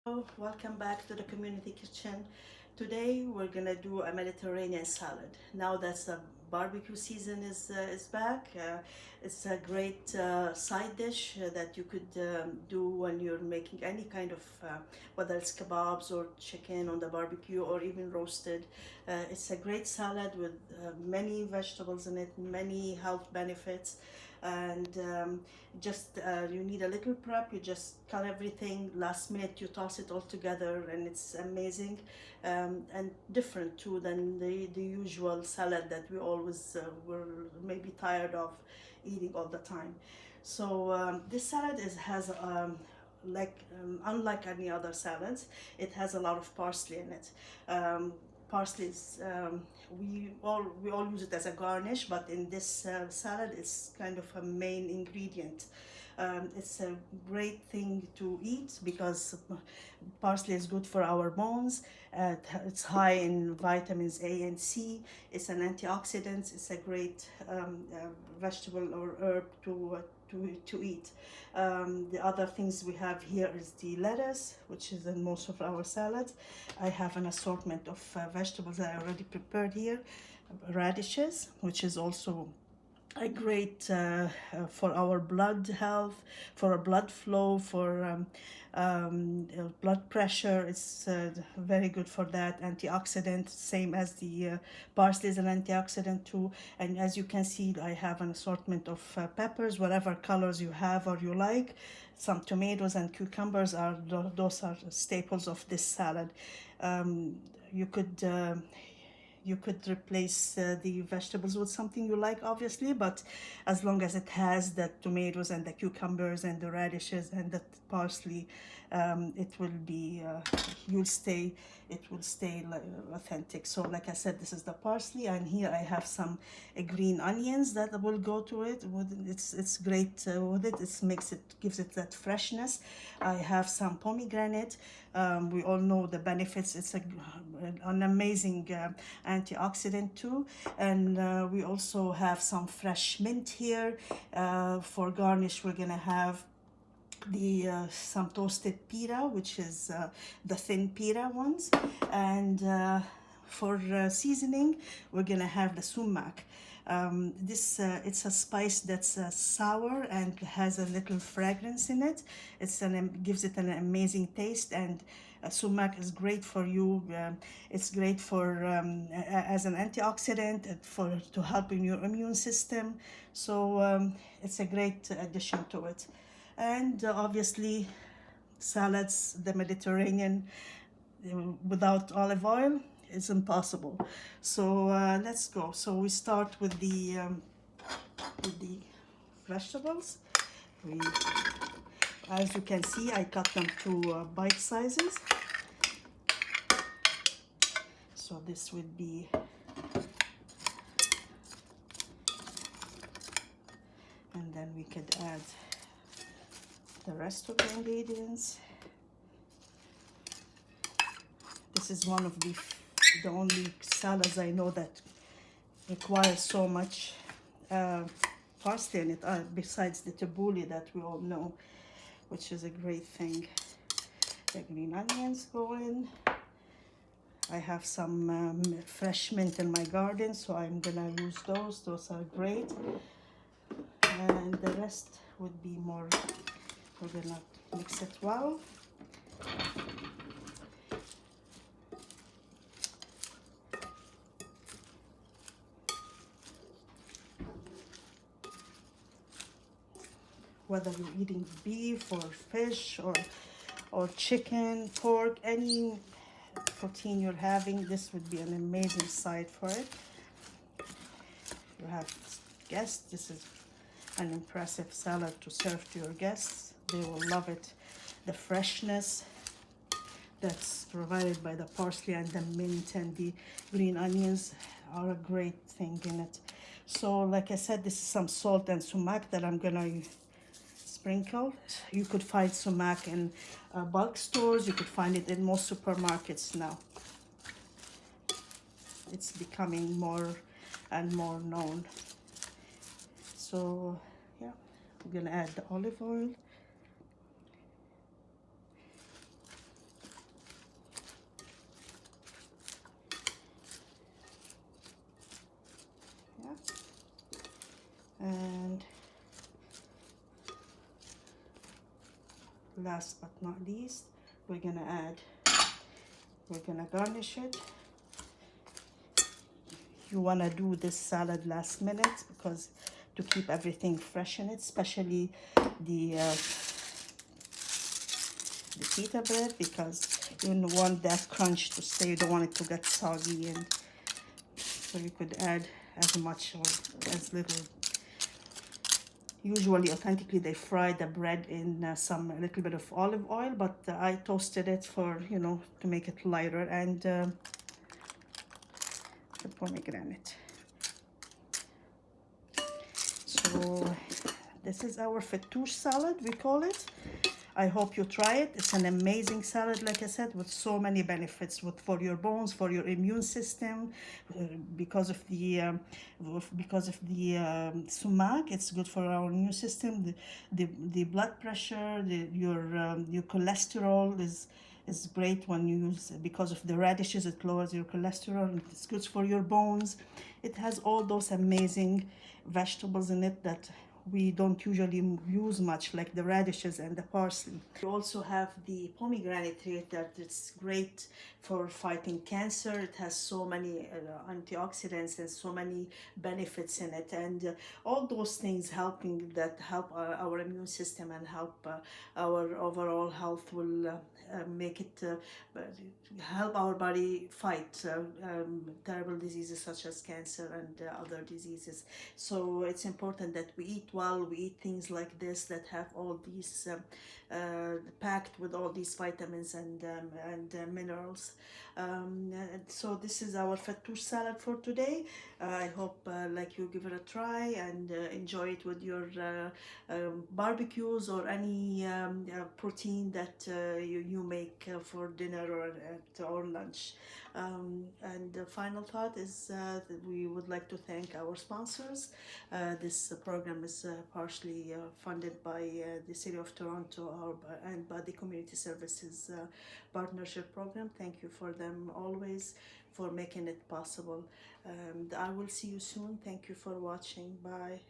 Hello, welcome back to the community kitchen. Today we're gonna do a Mediterranean salad. Now that the barbecue season is back, it's a great side dish that you could do when you're making any kind of whether it's kebabs or chicken on the barbecue or even roasted. It's a great salad with many vegetables in it, many health benefits, and just you need a little prep. You just cut everything last minute, you toss it all together, and it's amazing, and different too than the usual salad that we always were maybe tired of eating all the time. So this salad has unlike any other salads, it has a lot of parsley in it. Parsley is we all use it as a garnish, but in this salad, it's kind of a main ingredient. It's a great thing to eat because parsley is good for our bones. It's high in vitamins A and C. It's an antioxidant. It's a great vegetable or herb to eat. The other things we have here is the lettuce, which is in most of our salads. I have an assortment of vegetables that I already prepared here. Radishes, which is also a great for our blood health, for our blood flow, for blood pressure. It's very good for that. Antioxidant, same as the parsley is an antioxidant too. And as you can see, I have an assortment of peppers, whatever colors you have or you like. Some tomatoes and cucumbers are those are staples of this salad. Um, you could you could replace the vegetables with something you like, obviously, but as long as it has the tomatoes and the cucumbers and the radishes and the parsley, it will be you'll stay it will stay authentic. So like I said, this is the parsley, and here I have some green onions that will go to it. It's great with it. It makes it gives it that freshness. I have some pomegranate. We all know the benefits. It's an amazing antioxidant too. And we also have some fresh mint here. For garnish, we're gonna have the some toasted pita, which is the thin pita ones, and for seasoning, we're gonna have the sumac. This it's a spice that's sour and has a little fragrance in it. Gives it an amazing taste, and sumac is great for you. It's great for as an antioxidant and for to help in your immune system. So it's a great addition to it. And obviously, salads, the Mediterranean, without olive oil is impossible. So let's go. So we start with the vegetables. We, as you can see, I cut them to bite sizes. So this would be and then we could add the rest of the ingredients. This is one of the only salads I know that requires so much parsley in it, besides the tabbouleh that we all know, which is a great thing. The green onions go in. I have some fresh mint in my garden, so I'm gonna use those. Those are great. And the rest would be more, we're gonna mix it well. Whether you're eating beef or fish or chicken, pork, any protein you're having, this would be an amazing side for it. You have guests, this is an impressive salad to serve to your guests. They will love it. The freshness that's provided by the parsley and the mint and the green onions are a great thing in it. So like I said, this is some salt and sumac that I'm gonna sprinkle. You could find sumac in bulk stores. You could find it in most supermarkets now. It's becoming more and more known. So yeah, I'm gonna add the olive oil. And last but not least, we're gonna garnish it. You wanna do this salad last minute because to keep everything fresh in it, especially the pita bread, because you don't want that crunch to stay. You don't want it to get soggy, and so you could add as much or as little. Usually, authentically, they fry the bread in a little bit of olive oil, but I toasted it for, you know, to make it lighter, and the pomegranate. So this is our fattoush salad, we call it. I hope you try it. It's an amazing salad, like I said, with so many benefits for your bones, for your immune system, because of the sumac. It's good for our immune system. The blood pressure, your cholesterol is great when you use, because of the radishes. It lowers your cholesterol. It's good for your bones. It has all those amazing vegetables in it that we don't usually use much, like the radishes and the parsley. We also have the pomegranate here that it's great for fighting cancer. It has so many antioxidants and so many benefits in it, and all those things help our immune system and help our overall health. Will make it help our body fight terrible diseases such as cancer and other diseases. So it's important that we eat well. We eat things like this that have all these packed with all these vitamins and minerals. So this is our fattoush salad for today. I hope like you give it a try and enjoy it with your barbecues or any protein that you make for dinner or lunch. And the final thought is that we would like to thank our sponsors. This program is partially funded by the City of Toronto and by the Community Services Partnership Program. Thank you for them always for making it possible. I will see you soon. Thank you for watching. Bye.